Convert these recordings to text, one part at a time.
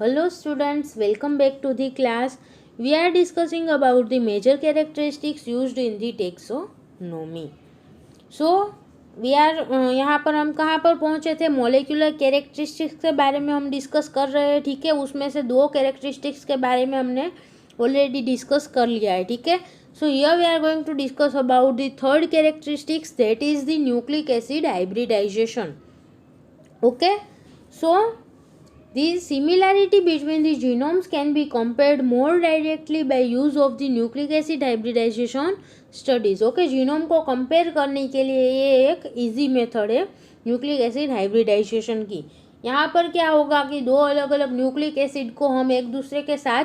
Hello students, welcome back to the class. We are discussing about the major characteristics used in the taxonomy. So, we are यहाँ पर हम कहाँ पर पहुँचे थे? मोलिकुलर कैरेक्टरिस्टिक्स के बारे में हम डिस्कस कर रहे हैं, ठीक है। उसमें से दो कैरेक्टरिस्टिक्स के बारे में हमने ऑलरेडी डिस्कस कर लिया है, ठीक है। So here we are going to discuss about the third characteristics, that is the nucleic acid hybridization. Okay, so the similarity between the genomes can be compared more directly by use of the nucleic acid hybridization studies. Okay, genome को compare करने के लिए ये एक easy method है nucleic acid hybridisation की. यहाँ पर क्या होगा कि दो अलग अलग न्यूक्लिक एसिड को हम एक दूसरे के साथ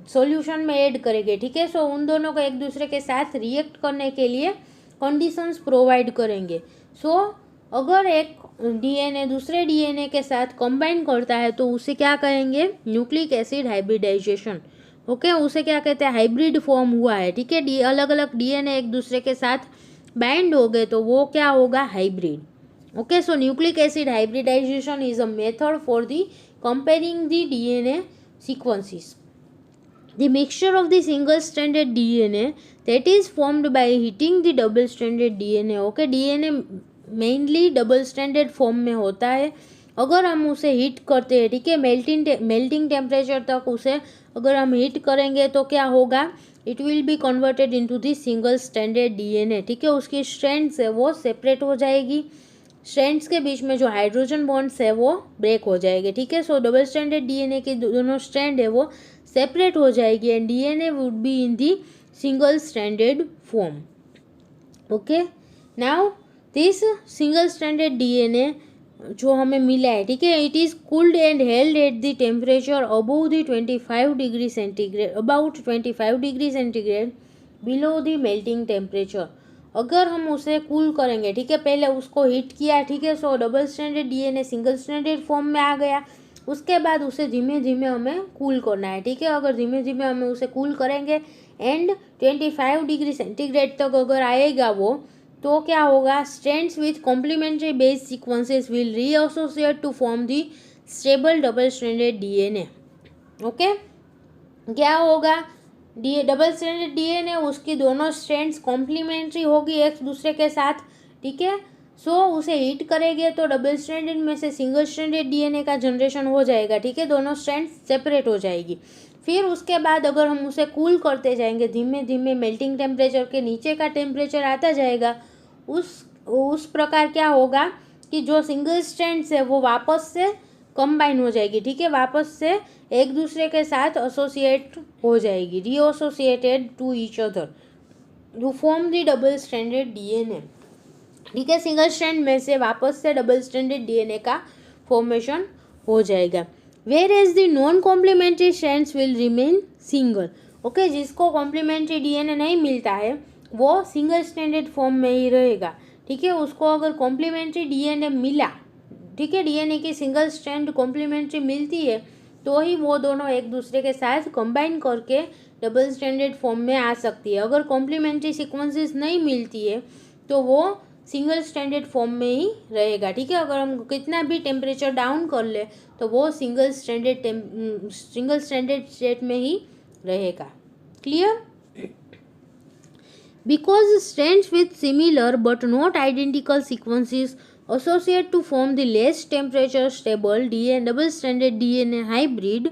सॉल्यूशन में ऐड करेंगे, ठीक है. सो उन दोनों को एक दूसरे के साथ रिएक्ट करने के लिए कंडीशंस प्रोवाइड करेंगे. सो अगर एक डीएनए दूसरे डीएनए के साथ कंबाइन करता है तो उसे क्या कहेंगे? Nucleic acid hybridisation. ओके, उसे क्या कहते हैं? हाइब्रिड फॉर्म हुआ है, ठीक है. अलग अलग डीएनए एक दूसरे के साथ बाइंड हो गए तो वो क्या होगा? Hybrid. Okay, so nucleic acid hybridization is a method for the comparing the DNA sequences. The mixture of the single stranded DNA that is formed by heating the double stranded DNA. Okay, DNA mainly double standard form में होता है. अगर हम उसे heat करते हैं, ठीक है, मेल्टिंग टेम्परेचर तक उसे अगर हम हीट करेंगे तो क्या होगा? It will be converted into the single standard DNA, ठीक है. उसकी स्ट्रैंड्स है वो सेपरेट हो जाएगी. स्ट्रैंड्स के बीच में जो हाइड्रोजन बॉन्ड्स है वो ब्रेक हो जाएंगे, ठीक है. सो डबल स्टैंडर्ड डीएनए की दोनों स्ट्रैंड है वो सेपरेट हो जाएगी and DNA would be in the single standard form. Okay, now this single standard DNA जो हमें मिला है, ठीक है, it is cooled and held at the temperature above the 25 degree centigrade, about 25 degree centigrade below the melting temperature. अगर हम उसे cool करेंगे, ठीक है, पहले उसको हीट किया, ठीक है, सो double standard DNA single standard form में आ गया. उसके बाद उसे धीमे धीमे हमें कूल करना है, ठीक है. अगर धीमे धीमे हमें उसे कूल करेंगे एंड 25 डिग्री सेंटीग्रेड तक अगर आएगा वो, तो क्या होगा? Strands with complementary base sequences will reassociate to form the stable double standard DNA. Okay, क्या होगा? डबल स्टैंडर्ड डीएनए उसकी दोनों स्ट्रैंड्स कॉम्प्लीमेंट्री होगी एक दूसरे के साथ, ठीक है. सो उसे हीट करेंगे तो डबल स्टैंडर्ड में से सिंगल स्टैंडर्ड डीएनए का जनरेशन हो जाएगा, ठीक है. दोनों स्ट्रैंड्स सेपरेट हो जाएगी. फिर उसके बाद अगर हम उसे कूल करते जाएंगे धीमे धीमे, मेल्टिंग टेम्परेचर के नीचे का टेम्परेचर आता जाएगा, उस प्रकार क्या होगा कि जो सिंगल स्ट्रैंड्स है वो वापस से कंबाइन हो जाएगी, ठीक है, वापस से एक दूसरे के साथ एसोसिएट हो जाएगी, reassociated to each other to form the double standard DNA, ठीक है. सिंगल स्ट्रैंड में से वापस से डबल स्टैंडर्ड डीएनए का फॉर्मेशन हो जाएगा. Whereas the non complementary strands will remain single. Okay, जिसको कॉम्प्लीमेंट्री डीएनए नहीं मिलता है वो सिंगल स्टैंडर्ड फॉर्म में ही रहेगा, ठीक है. उसको अगर कॉम्प्लीमेंट्री डीएनए मिला, ठीक है, डीएनए की सिंगल स्ट्रैंड कॉम्प्लीमेंट्री मिलती है तो ही वो दोनों एक दूसरे के साथ कंबाइन करके डबल स्टैंडर्ड फॉर्म में आ सकती है. अगर कॉम्प्लीमेंट्री सीक्वेंसेस नहीं मिलती है तो वो सिंगल स्टैंडर्ड फॉर्म में ही रहेगा, ठीक है. अगर हम कितना भी टेम्परेचर डाउन कर ले तो वो सिंगल स्टैंडर्ड स्टेट में ही रहेगा. Clear? Because strands with similar but not identical sequences associate to form the less temperature stable DNA double stranded DNA hybrid.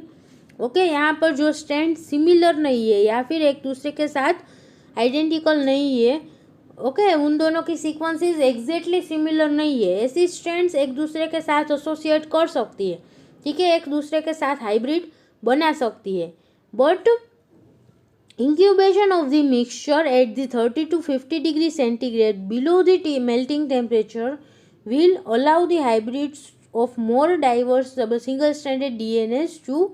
Okay, यहाँ पर जो स्ट्रैंड सिमिलर नहीं है या फिर एक दूसरे के साथ आइडेंटिकल नहीं है, ओके, उन दोनों की सीक्वेंसेस एग्जैक्टली सिमिलर नहीं है, ऐसी स्ट्रैंड्स एक दूसरे के साथ एसोसिएट कर सकती है, ठीक है, एक दूसरे के साथ हाइब्रिड बना सकती है. But incubation of the mixture at the 30 to 50 degree centigrade below the melting temperature will allow the hybrids of more diverse single stranded DNAs to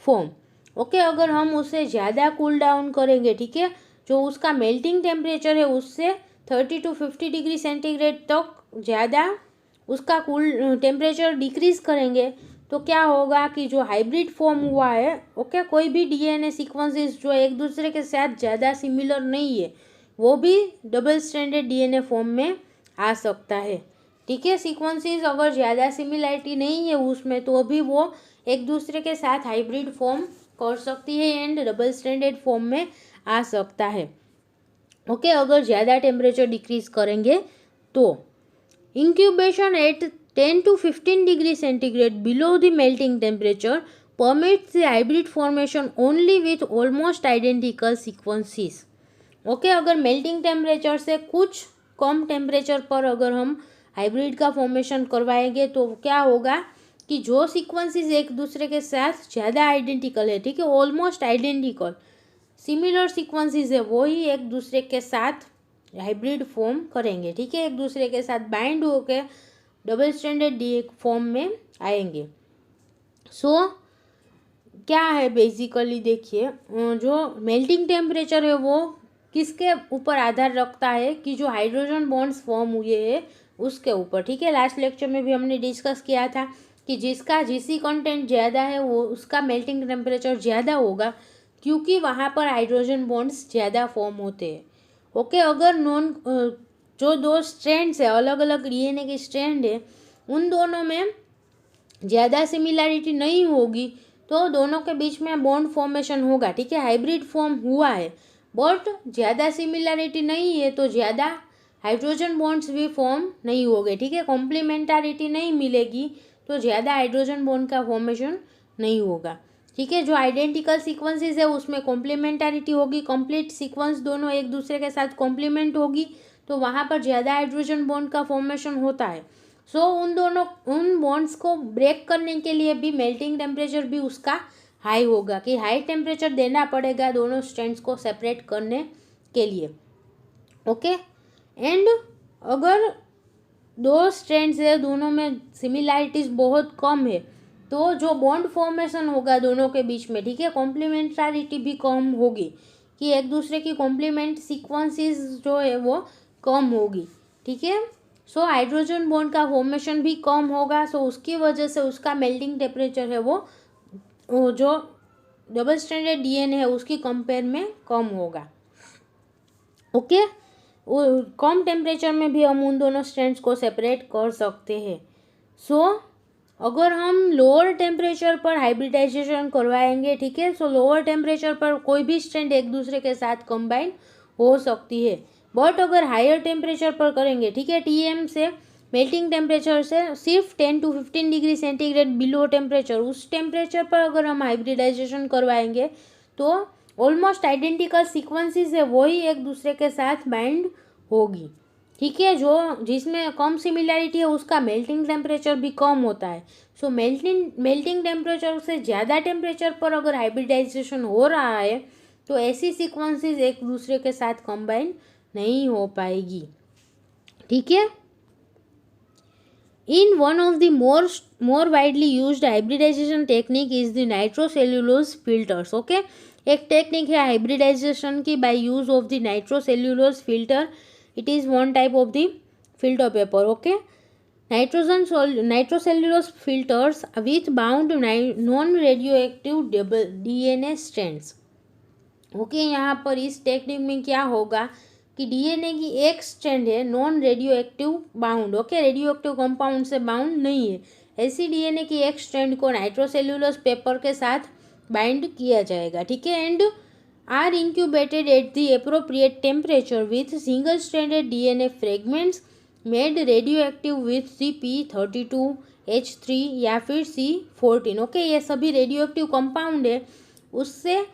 form. Okay, अगर हम उसे ज़्यादा कूल डाउन करेंगे, ठीक है, जो उसका मेल्टिंग टेम्परेचर है उससे 30 to 50 डिग्री सेंटीग्रेड तक ज़्यादा उसका कूल टेम्परेचर डिक्रीज़ करेंगे तो क्या होगा कि जो हाइब्रिड फॉर्म हुआ है, ओके, कोई भी डीएनए सीक्वेंसेस जो एक दूसरे के साथ ज़्यादा सिमिलर नहीं है वो भी डबल स्टैंडर्ड डीएनए फॉर्म में आ सकता है, ठीक है. सीक्वेंसेस अगर ज़्यादा सिमिलरिटी नहीं है उसमें तो भी वो एक दूसरे के साथ हाइब्रिड फॉर्म कर सकती है एंड डबल स्ट्रैंडेड फॉर्म में आ सकता है। ओके, अगर ज़्यादा टेम्परेचर डिक्रीज करेंगे तो incubation at 10 to 15 degree centigrade below the melting temperature permits the hybrid formation only with almost identical sequences. Okay, अगर मेल्टिंग टेम्परेचर से कुछ कम टेम्परेचर पर अगर हम हाइब्रिड का फॉर्मेशन करवाएंगे तो क्या होगा कि जो सीक्वेंसेस एक दूसरे के साथ ज़्यादा आइडेंटिकल है, ठीक है, ऑलमोस्ट आइडेंटिकल सिमिलर सीक्वेंसेस है, वो ही एक दूसरे के साथ हाइब्रिड फॉर्म करेंगे, ठीक है, एक दूसरे के साथ बाइंड होकर डबल स्टैंडर्ड डी फॉर्म में आएंगे। सो क्या है बेसिकली, देखिए जो मेल्टिंग टेम्परेचर है वो किसके ऊपर आधार रखता है कि जो हाइड्रोजन बॉन्ड्स फॉर्म हुए हैं उसके ऊपर, ठीक है। लास्ट लेक्चर में भी हमने डिस्कस किया था कि जिसका जीसी कंटेंट ज़्यादा है वो उसका मेल्टिंग टेम्परेचर ज़्यादा होगा क्योंकि वहाँ पर हाइड्रोजन बॉन्ड्स ज़्यादा फॉर्म होते हैं। ओके, अगर जो दो स्ट्रैंड्स है, अलग अलग डीएनए की स्ट्रैंड है, उन दोनों में ज़्यादा सिमिलैरिटी नहीं होगी तो दोनों के बीच में बॉन्ड फॉर्मेशन होगा, ठीक है, हाइब्रिड फॉर्म हुआ है। बट ज़्यादा सिमिलैरिटी नहीं है तो ज़्यादा हाइड्रोजन बॉन्ड्स भी फॉर्म नहीं होंगे, ठीक है, कॉम्प्लीमेंटारिटी नहीं मिलेगी तो ज़्यादा हाइड्रोजन बॉन्ड का फॉर्मेशन नहीं होगा, ठीक है। जो आइडेंटिकल सीक्वेंसेस है उसमें कॉम्प्लीमेंटारिटी होगी, कंप्लीट सीक्वेंस दोनों एक दूसरे के साथ कॉम्प्लीमेंट होगी तो वहाँ पर ज़्यादा हाइड्रोजन बॉन्ड का फॉर्मेशन होता है। सो उन बॉन्ड्स को ब्रेक करने के लिए भी मेल्टिंग टेम्परेचर भी उसका हाई होगा कि हाई टेम्परेचर देना पड़ेगा दोनों स्ट्रैंड्स को सेपरेट करने के लिए। ओके, एंड अगर दो स्ट्रैंड्स है दोनों में सिमिलैरिटीज बहुत कम है तो जो बॉन्ड फॉर्मेशन होगा दोनों के बीच में, ठीक है, कॉम्प्लीमेंटारिटी भी कम होगी कि एक दूसरे की कॉम्प्लीमेंट सीक्वेंसेस जो है वो कम होगी, ठीक है। सो हाइड्रोजन बॉन्ड का फॉर्मेशन भी कम होगा, सो उसकी वजह से उसका मेल्टिंग टेम्परेचर है वो जो डबल स्ट्रैंडेड डीएनए है उसकी कंपेयर में कम होगा। ओके, वो कम टेम्परेचर में भी हम उन दोनों स्ट्रैंड्स को सेपरेट कर सकते हैं। सो अगर हम लोअर टेम्परेचर पर हाइब्रिडाइजेशन करवाएंगे, ठीक है, सो लोअर टेम्परेचर पर कोई भी स्ट्रैंड एक दूसरे के साथ कंबाइन हो सकती है। बट अगर हायर टेम्परेचर पर करेंगे, ठीक है, टीएम से मेल्टिंग टेम्परेचर से सिर्फ 10 to 15 degree centigrade below temperature, उस टेम्परेचर पर अगर हम हाइब्रिडाइजेशन करवाएंगे तो ऑलमोस्ट आइडेंटिकल सीक्वेंसेस है वही एक दूसरे के साथ बाइंड होगी, ठीक है। जो जिसमें कम सिमिलैरिटी है उसका मेल्टिंग टेम्परेचर भी कम होता है। सो मेल्टिंग टेम्परेचर से ज़्यादा टेम्परेचर पर अगर हाइब्रिडाइजेशन हो रहा है तो ऐसी सीक्वेंसेस एक दूसरे के साथ कंबाइन नहीं हो पाएगी, ठीक है। In one of the more widely used hybridization technique is the nitrocellulose filters. Okay, एक टेक्निक है हाइब्रिडाइजेशन की by use of the nitrocellulose filter. It is one type of the filter paper. Okay, nitrocellulose filters with bound non-radioactive DNA strands. Okay, यहाँ पर इस technique में क्या होगा कि डीएनए की एक स्ट्रैंड है non radio active bound, okay, radio active compound से बाउंड नहीं है, ऐसी डीएनए की एक स्ट्रैंड को नाइट्रोसेल्युलोज पेपर के साथ बाइंड किया जाएगा, ठीक है, and are incubated at the appropriate temperature with single stranded DNA fragments made radio active with P32H3 या फिर C14। ओके, ये सभी रेडियो एक्टिव कंपाउंड है, उससे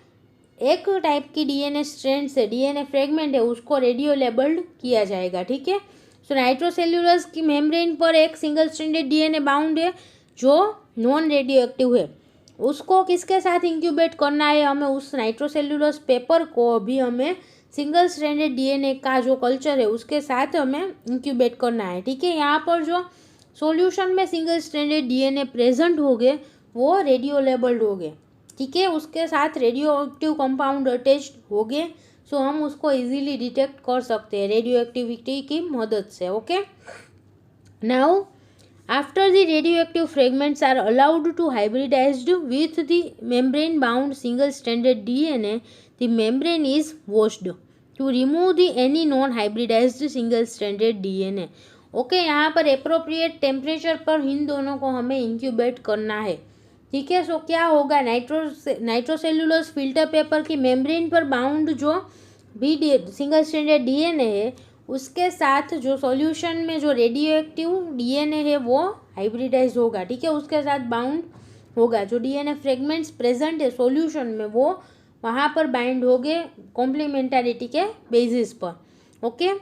एक टाइप की डीएनए स्ट्रैंड से डीएनए फ्रेगमेंट है उसको रेडियो लेबल्ड किया जाएगा, ठीक है। सो नाइट्रोसेल्युलोज की मेम्ब्रेन पर एक सिंगल स्ट्रैंडेड डीएनए बाउंड है जो नॉन रेडियो एक्टिव है, उसको किसके साथ इंक्यूबेट करना है, हमें उस नाइट्रोसेल्युलोज पेपर को भी हमें सिंगल स्ट्रैंडेड डीएनए का जो कल्चर है उसके साथ हमें इंक्यूबेट करना है, ठीक है। यहाँ पर जो सॉल्यूशन में सिंगल स्ट्रैंडेड डीएनए प्रेजेंट हो गए वो रेडियो लेबल्ड हो गए, ठीक है, उसके साथ रेडियो एक्टिव कंपाउंड अटैच्ड हो गए, सो हम उसको इजीली डिटेक्ट कर सकते हैं रेडियो एक्टिविटी की मदद से। Okay, now after the radio active fragments are allowed to hybridized with the membrane bound single stranded DNA, the membrane is washed to remove the any non hybridized single stranded DNA. Okay, यहाँ पर appropriate temperature पर इन दोनों को हमें incubate करना है, ठीक है। सो क्या होगा, नाइट्रोसेल्युलोज फिल्टर पेपर की मेम्ब्रेन पर बाउंड जो भी सिंगल स्ट्रैंडेड डीएनए है उसके साथ जो सॉल्यूशन में जो रेडियो एक्टिव डीएनए है वो हाइब्रिडाइज होगा। ठीक है, उसके साथ बाउंड होगा। जो डीएनए फ्रेगमेंट्स प्रेजेंट है सॉल्यूशन में वो वहाँ पर बाइंड होंगे कॉम्प्लीमेंटारिटी के बेसिस पर। ओके,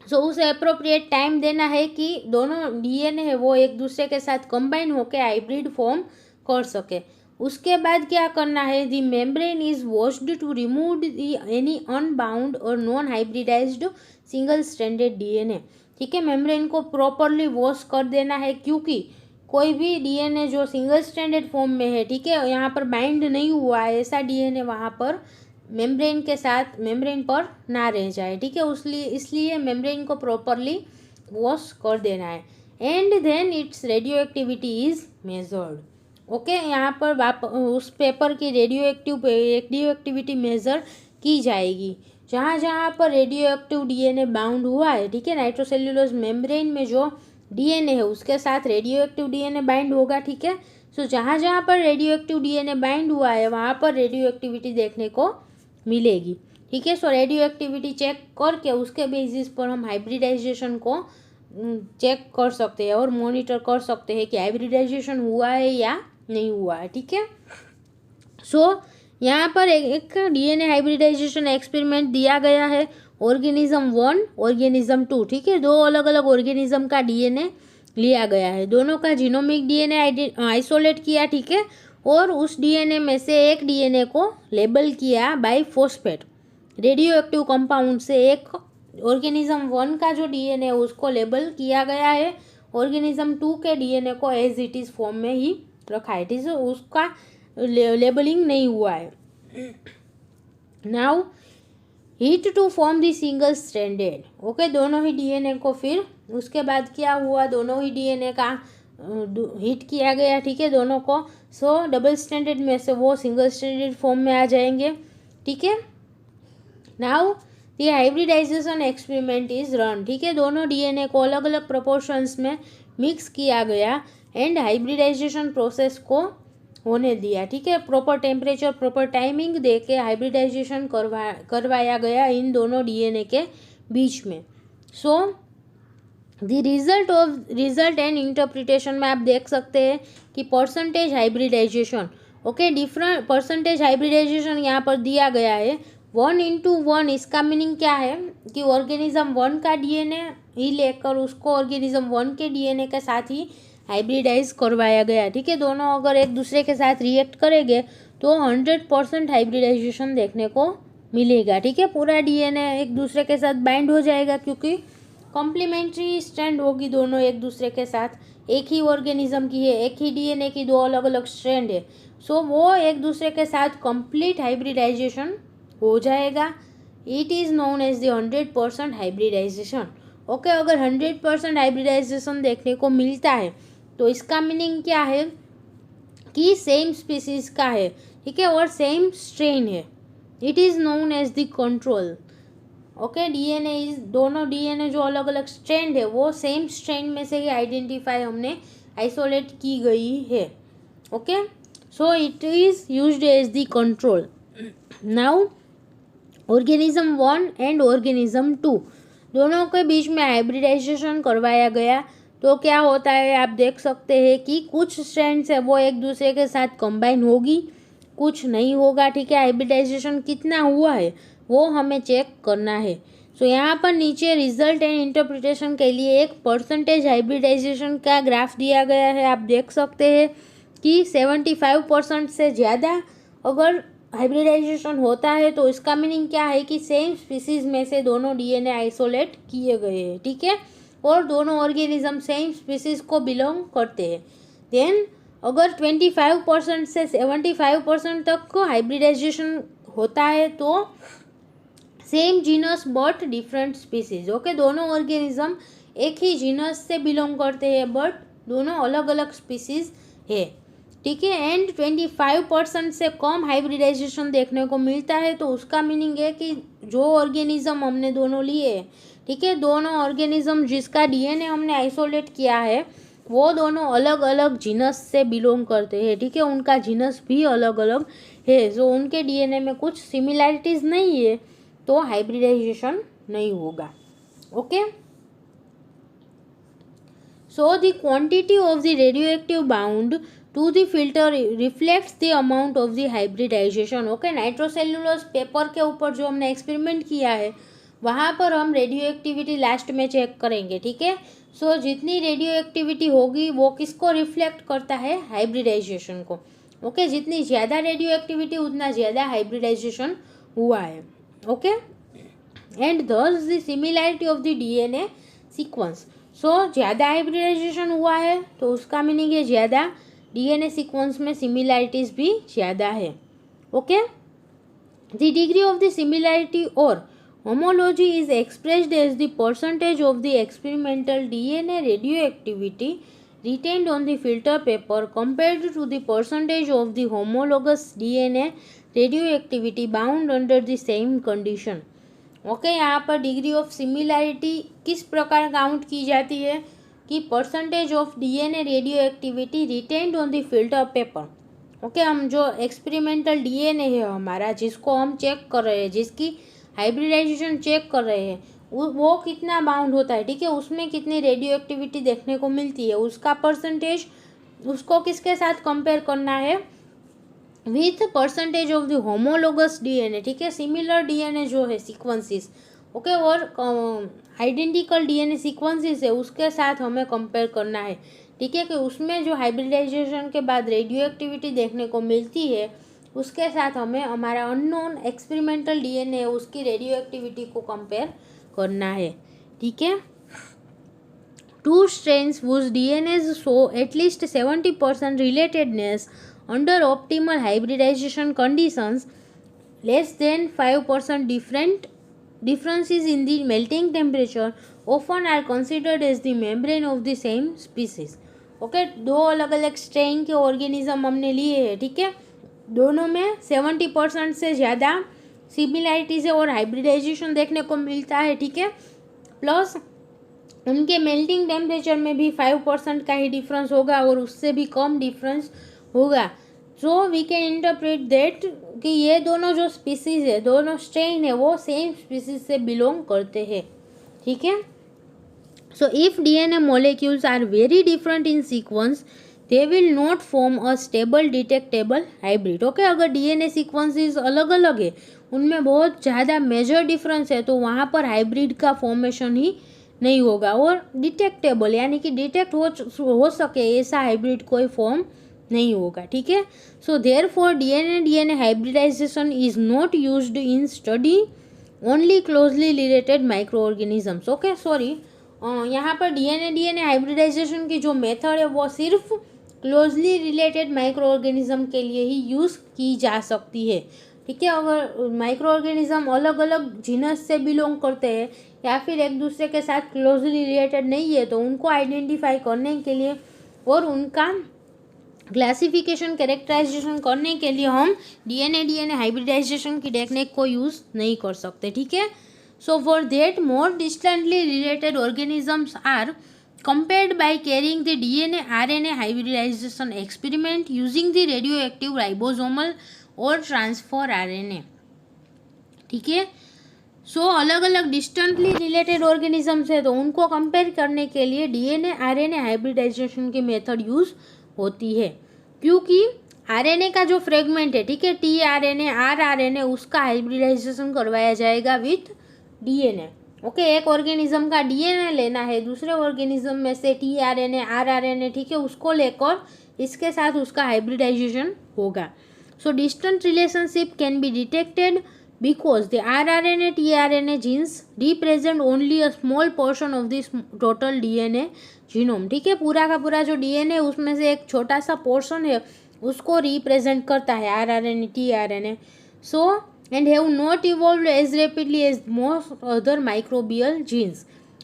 सो उसे अप्रोप्रिएट टाइम देना है कि दोनों डीएनए है वो एक दूसरे के साथ कंबाइन होकर हाइब्रिड फॉर्म कर सके। उसके बाद क्या करना है, the membrane is washed to remove any unbound और non hybridized single stranded DNA. ठीक है, मेम्ब्रेन को प्रॉपरली वॉश कर देना है क्योंकि कोई भी डीएनए जो सिंगल स्ट्रैंडेड फॉर्म में है, ठीक है, यहाँ पर बाइंड नहीं हुआ है, ऐसा डीएनए वहाँ पर मेम्ब्रेन के साथ मेम्ब्रेन पर ना रह जाए। ठीक है, इसलिए मेम्ब्रेन को प्रॉपरली वॉश कर देना है। And then its radio activity is measured. Okay, यहाँ पर उस पेपर की रेडियो एक्टिविटी मेजर की जाएगी। जहाँ जहाँ पर रेडियो एक्टिव डीएनए बाउंड हुआ है, ठीक है, नाइट्रोसेल्युलोज मेम्ब्रेन में जो डीएनए है उसके साथ रेडियो एक्टिव डीएनए बाइंड होगा। ठीक है, सो जहाँ जहाँ पर रेडियो एक्टिव डीएनए बाइंड हुआ है वहाँ पर रेडियो एक्टिविटी देखने को मिलेगी। ठीक है, सो रेडियो एक्टिविटी चेक करके उसके बेसिस पर हम हाइब्रिडाइजेशन को चेक कर सकते हैं और मॉनिटर कर सकते हैं कि हाइब्रिडाइजेशन हुआ है या नहीं हुआ है। ठीक है, सो यहाँ पर एक डीएनए हाइब्रिडाइजेशन एक्सपेरिमेंट दिया गया है, ऑर्गेनिज्म 1 ऑर्गेनिज्म 2। ठीक है, दो अलग अलग ऑर्गेनिज्म का डीएनए लिया गया है, दोनों का जीनोमिक डीएनए आइसोलेट किया। ठीक है, और उस डीएनए में से एक डीएनए को लेबल किया by phosphate radio active compound से। एक ऑर्गेनिज्म 1 का जो डीएनए है उसको लेबल किया गया है, ऑर्गेनिज्म 2 के डीएनए को एज इट इज़ फॉर्म में ही रखा है। ठीक है, उसका लेबलिंग नहीं हुआ है। Now heat to form the single stranded. Okay, दोनों ही डीएनए को फिर उसके बाद क्या हुआ, दोनों ही डीएनए का हीट किया गया। ठीक है, दोनों को। सो डबल स्टैंडर्ड में से वो सिंगल स्टैंडर्ड फॉर्म में आ जाएंगे। ठीक है, now the hybridization experiment is run. ठीक है, दोनों डीएनए को अलग अलग प्रोपोर्शंस में मिक्स किया गया एंड हाइब्रिडाइजेशन प्रोसेस को होने दिया। ठीक है, प्रॉपर टेम्परेचर प्रॉपर टाइमिंग दे के हाइब्रिडाइजेशन करवाया गया इन दोनों डीएनए के बीच में। So the result and interpretation में आप देख सकते हैं कि percentage hybridization. Okay, different percentage hybridization यहाँ पर दिया गया है 1:1। इसका मीनिंग क्या है कि ऑर्गेनिज्म 1 का डीएनए ही लेकर उसको ऑर्गेनिज्म 1 के डीएनए के साथ ही हाइब्रिडाइज करवाया गया। ठीक है, दोनों अगर एक दूसरे के साथ रिएक्ट करेंगे तो 100% हाइब्रिडाइजेशन देखने को मिलेगा। ठीक है, पूरा डीएनए एक दूसरे के साथ बाइंड हो जाएगा क्योंकि कॉम्प्लीमेंट्री स्ट्रैंड होगी दोनों एक दूसरे के साथ। एक ही ऑर्गेनिज्म की है, एक ही डीएनए की दो अलग अलग स्ट्रैंड है, सो वो एक दूसरे के साथ कंप्लीट हाइब्रिडाइजेशन हो जाएगा। It is known as the 100% hybridization. Okay, अगर 100% हाइब्रिडाइजेशन देखने को मिलता है तो इसका मीनिंग क्या है कि सेम स्पीसीज का है। ठीक है, और सेम स्ट्रेन है। It is known as the control. Okay, DNA is दोनों डीएनए जो अलग अलग स्ट्रैंड है वो सेम स्ट्रैंड में से ही आइडेंटिफाई हमने आइसोलेट की गई है। Okay, so it is used as the control. Now organism 1 and organism 2 दोनों के बीच में हाइब्रिडाइजेशन करवाया गया तो क्या होता है आप देख सकते हैं कि कुछ स्ट्रैंड्स है वो एक दूसरे के साथ कंबाइन होगी, कुछ नहीं होगा। ठीक है, हाइब्रिडाइजेशन कितना हुआ है वो हमें चेक करना है। सो यहाँ पर नीचे रिजल्ट एंड इंटरप्रिटेशन के लिए एक परसेंटेज हाइब्रिडाइजेशन का ग्राफ दिया गया है। आप देख सकते हैं कि 75% से ज़्यादा अगर हाइब्रिडाइजेशन होता है तो इसका मीनिंग क्या है कि सेम स्पीसीज में से दोनों डीएनए आइसोलेट किए गए हैं। ठीक है, और दोनों ऑर्गेनिज्म सेम स्पीसीज को बिलोंग करते हैं। देन अगर 25% से 75% तक को हाइब्रिडाइजेशन होता है तो same genus but different species. Okay, दोनों ऑर्गेनिज्म एक ही जीनस से बिलोंग करते हैं बट दोनों अलग अलग स्पीसीज है। ठीक है, एंड 25% से कम हाइब्रिडाइजेशन देखने को मिलता है तो उसका मीनिंग है कि जो ऑर्गेनिज्म हमने दोनों लिए, ठीक है, दोनों ऑर्गेनिज्म जिसका डीएनए हमने आइसोलेट किया है वो दोनों अलग अलग जीनस से बिलोंग करते हैं, ठीक है, उनका जीनस भी अलग अलग है, जो उनके डीएनए में कुछ सिमिलैरिटीज नहीं है तो हाइब्रिडाइजेशन नहीं होगा। Okay, so the quantity of the radioactive bound to the filter reflects the amount of the hybridization. Okay, nitrocellulose paper के ऊपर जो हमने एक्सपेरिमेंट किया है वहाँ पर हम रेडियो एक्टिविटी लास्ट में चेक करेंगे, ठीक है। सो जितनी रेडियो एक्टिविटी होगी वो किसको रिफ्लेक्ट करता है, हाइब्रिडाइजेशन को। ओके, जितनी ज़्यादा रेडियो एक्टिविटी उतना ज़्यादा हाइब्रिडाइजेशन हुआ है। Okay, and thus the similarity of the DNA sequence. So ज़्यादा हाइब्रिडाइजेशन हुआ है तो उसका मीनिंग है ज़्यादा डीएनए सीक्वेंस में सिमिलैरिटीज़ भी ज़्यादा है। Okay, the degree of the similarity और homology is expressed as the percentage of the experimental DNA radioactivity retained on the filter paper compared to the percentage of the homologous DNA radioactivity bound under the same condition। Okay, यहाँ पर degree of similarity किस प्रकार count की जाती है कि percentage of DNA radio activity retained on the filter paper. Okay, हम जो एक्सपेरिमेंटल डीएनए है हमारा, जिसको हम चेक कर रहे हैं, जिसकी हाइब्रिडाइजेशन चेक कर रहे हैं, वो कितना बाउंड होता है, ठीक है, उसमें कितनी रेडियो एक्टिविटी देखने को मिलती है, उसका परसेंटेज, उसको किसके साथ कंपेयर करना है, with percentage of the homologous DNA, ठीक है, सिमिलर डीएनए जो है सीक्वेंसेस, ओके, और आइडेंटिकल डीएनए सीक्वेंसेस है उसके साथ हमें कंपेयर करना है, ठीक है, कि उसमें जो हाइब्रिडाइजेशन के बाद रेडियो एक्टिविटी देखने को मिलती है उसके साथ हमें हमारा अननोन एक्सपेरिमेंटल डीएनए है उसकी रेडियो एक्टिविटी को कंपेयर करना है, ठीक है। Two strains whose DNAs show at least 70% relatedness under optimal hybridization conditions, less than 5% differences in the melting temperature often are considered as the membrane of the same species। Okay, दो अलग अलग strain के organism हमने लिए हैं, ठीक है, दोनों में 70% से ज़्यादा सिमिलैरिटीज़ है और हाइब्रिडाइजेशन देखने को मिलता है, ठीक है, प्लस उनके मेल्टिंग टेम्परेचर में भी 5% का ही डिफरेंस होगा और उससे भी कम डिफरेंस होगा। So we can interpret that कि ये दोनों जो स्पीसीज है, दोनों स्ट्रेन है, वो सेम स्पीसीज से बिलोंग करते हैं, ठीक है। So if DNA molecules are very different in sequence they will not form a stable detectable hybrid. Okay, अगर डीएनए सीक्वेंसेस अलग अलग है, उनमें बहुत ज़्यादा मेजर डिफरेंस है, तो वहाँ पर हाइब्रिड का फॉर्मेशन ही नहीं होगा और डिटेक्टेबल यानी कि डिटेक्ट हो सके ऐसा हाइब्रिड कोई फॉर्म नहीं होगा, ठीक है। So therefore DNA hybridization is not used in study only closely related microorganisms. Okay, sorry, यहाँ पर डीएनए हाइब्रिडाइजेशन की जो मेथड है वो सिर्फ क्लोजली रिलेटेड माइक्रो ऑर्गेनिज्म के लिए ही यूज़ की जा सकती है, ठीक है। अगर माइक्रो ऑर्गेनिज्म अलग अलग जीनस से बिलोंग करते हैं या फिर एक दूसरे के साथ क्लोजली रिलेटेड नहीं है तो उनको आइडेंटिफाई करने के लिए और उनका क्लासिफिकेशन कैरेक्टराइजेशन करने के लिए हम डीएनए हाइब्रिडाइजेशन की टेक्निक को यूज़ नहीं कर सकते, ठीक है। So for that more distantly related organisms are compared by carrying the DNA RNA hybridization experiment using the radioactive ribosomal और ट्रांसफर RNA, ठीक है। सो अलग अलग डिस्टेंटली रिलेटेड ऑर्गेनिजम्स है तो उनको कंपेयर करने के लिए डीएनए आरएनए हाइब्रिडाइजेशन की मेथड यूज होती है, क्योंकि आरएनए का जो फ्रेगमेंट है, ठीक है, टीआरएनए आरआरएनए, उसका हाइब्रिडाइजेशन करवाया जाएगा विथ डीएनए। ओके, एक ऑर्गेनिज्म का डीएनए लेना है, दूसरे ऑर्गेनिज्म में से टीआरएनए आरआरएनए, ठीक है, उसको लेकर इसके साथ उसका हाइब्रिडाइजेशन होगा। So distant relationship can be detected because the rRNA tRNA genes represent only a small portion of this total DNA genome, ठीक है, पूरा का पूरा जो डीएनए उसमें से एक छोटा सा पोर्शन है उसको रिप्रेजेंट करता है rRNA tRNA. So and have not evolved as rapidly as most other microbial genes।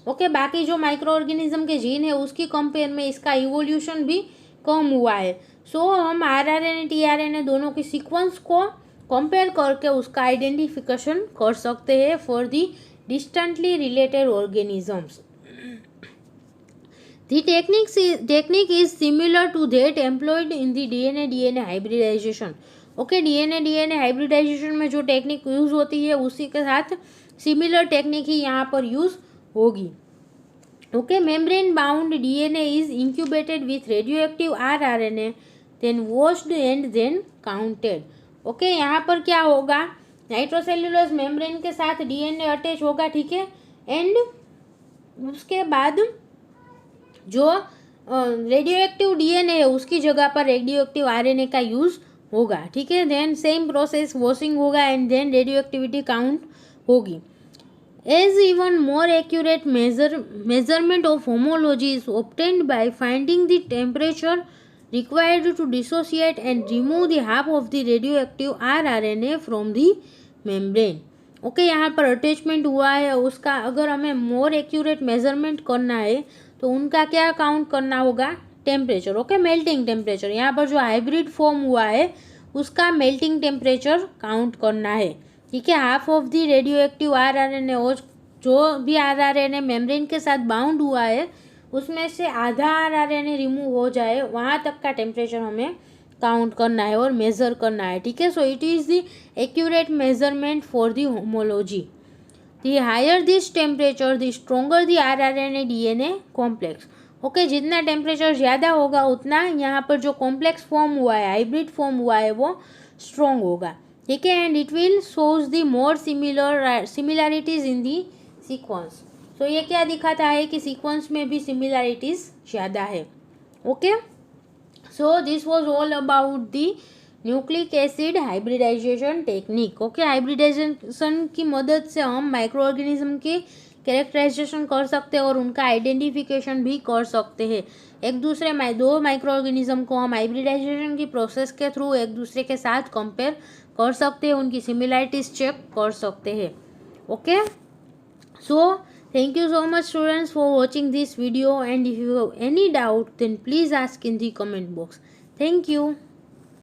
Okay, बाकी जो माइक्रो ऑर्गेनिज्म के जीन है उसकी कंपेयर में इसका इवोल्यूशन भी कम हुआ है। सो हम आरआरएनए टीआरएनए दोनों की सीक्वेंस को कंपेयर करके उसका आइडेंटिफिकेशन कर सकते हैं for the distantly related organisms. The technique is similar to that employed in the DNA hybridization. Okay, DNA hybridization में जो टेक्निक यूज़ होती है उसी के साथ सिमिलर टेक्निक ही यहाँ पर यूज़ होगी. Okay, membrane bound DNA is incubated with radioactive rRNA, then washed and then counted. Okay, यहाँ पर क्या होगा, नाइट्रोसेल्युलोज मेम्ब्रेन के साथ DNA अटैच होगा, ठीक है, एंड उसके बाद जो रेडियो एक्टिव DNA है उसकी जगह पर रेडियो एक्टिव RNA का यूज़ होगा, ठीक है. देन सेम प्रोसेस वॉशिंग होगा and then radio activity count होगी. As even more accurate measurement of homology is obtained by finding the temperature required to dissociate and remove the half of the radio active rRNA from the membrane. Okay, यहाँ पर attachment हुआ है, उसका अगर हमें मोर accurate measurement करना है तो उनका क्या काउंट करना होगा, टेम्परेचर. Okay, melting temperature. यहाँ पर जो हाइब्रिड फॉर्म हुआ है उसका मेल्टिंग टेम्परेचर काउंट करना है, ठीक है. Half of the radio active rRNA और जो भी rRNA मेम्ब्रेन के साथ बाउंड हुआ है उसमें से आधा rRNA रिमूव हो जाए, वहाँ तक का टेम्परेचर हमें काउंट करना है और मेज़र करना है, ठीक है. So it is the accurate measurement for the homology. The hire this temperature the stronger the rRNA DNA complex. Okay, जितना टेम्परेचर ज़्यादा होगा उतना यहाँ पर जो कॉम्प्लेक्स फॉर्म हुआ है, हाइब्रिड फॉर्म हुआ है, वो स्ट्रॉन्ग होगा, ठीक है. And it will shows the more similarities in the sequence. So ये क्या दिखाता है कि सीक्वेंस में भी सिमिलरिटीज ज़्यादा है. Okay, so this was all about the nucleic acid hybridization technique. Okay, hybridization की मदद से हम माइक्रो ऑर्गेनिज्म की कैरेक्टराइजेशन कर सकते हैं और उनका आइडेंटिफिकेशन भी कर सकते हैं. एक दूसरे दो माइक्रो ऑर्गेनिज्म को हम हाइब्रिडाइजेशन की प्रोसेस के थ्रू एक दूसरे के साथ कंपेयर कर सकते हैं, उनकी सिमिलरिटीज चेक कर सकते हैं. Okay, so thank you so much students for watching this video, and if you have any doubt then please ask in the comment box. Thank you.